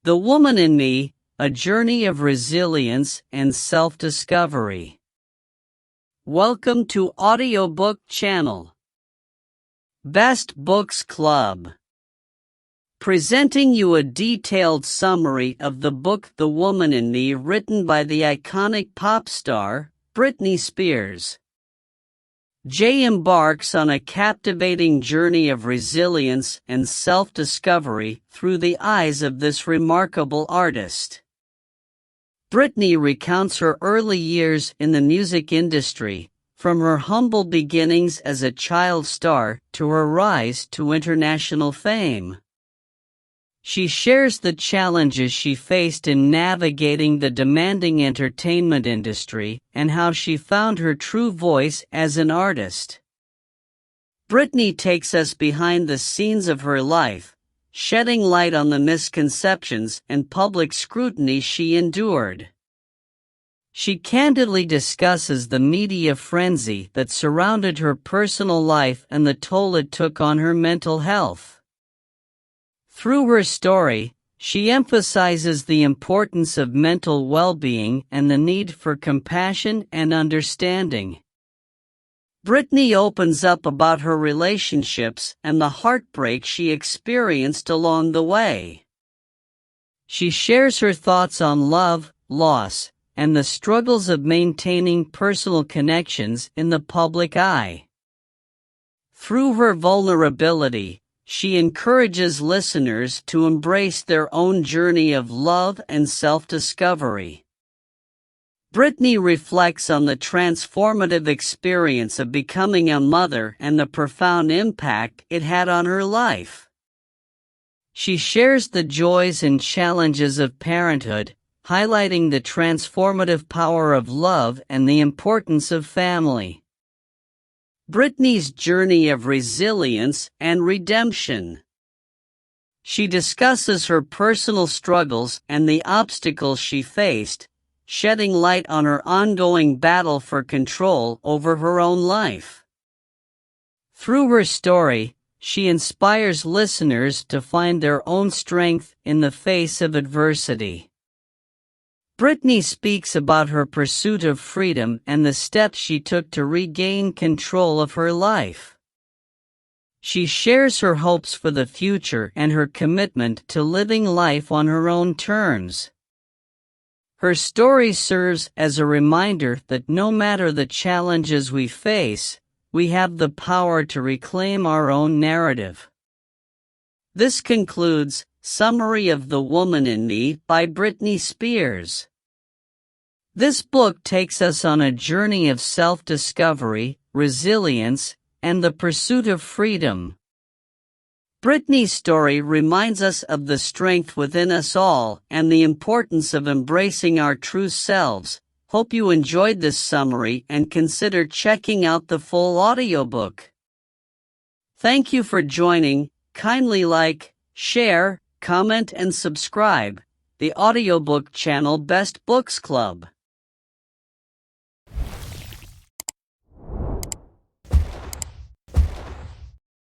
The Woman in Me, A Journey of Resilience and Self-Discovery. Welcome to Audiobook channel. Best Books Club. Presenting you a detailed summary of the book The Woman in Me, written by the iconic pop star, Britney Spears. Jay embarks on a captivating journey of resilience and self-discovery through the eyes of this remarkable artist. Britney recounts her early years in the music industry, from her humble beginnings as a child star to her rise to international fame. She shares the challenges she faced in navigating the demanding entertainment industry and how she found her true voice as an artist. Britney takes us behind the scenes of her life, shedding light on the misconceptions and public scrutiny she endured. She candidly discusses the media frenzy that surrounded her personal life and the toll it took on her mental health. Through her story, she emphasizes the importance of mental well-being and the need for compassion and understanding. Britney opens up about her relationships and the heartbreak she experienced along the way. She shares her thoughts on love, loss, and the struggles of maintaining personal connections in the public eye. Through her vulnerability, she encourages listeners to embrace their own journey of love and self-discovery. Britney reflects on the transformative experience of becoming a mother and the profound impact it had on her life. She shares the joys and challenges of parenthood, highlighting the transformative power of love and the importance of family. Britney's journey of resilience and redemption. She discusses her personal struggles and the obstacles she faced, shedding light on her ongoing battle for control over her own life. Through her story, she inspires listeners to find their own strength in the face of adversity. Britney speaks about her pursuit of freedom and the steps she took to regain control of her life. She shares her hopes for the future and her commitment to living life on her own terms. Her story serves as a reminder that no matter the challenges we face, we have the power to reclaim our own narrative. This concludes Summary of The Woman in Me by Britney Spears. This book takes us on a journey of self-discovery, resilience, and the pursuit of freedom. Britney's story reminds us of the strength within us all and the importance of embracing our true selves. Hope you enjoyed this summary and consider checking out the full audiobook. Thank you for joining. Kindly like, share, comment and subscribe the Audiobook channel Best Books Club.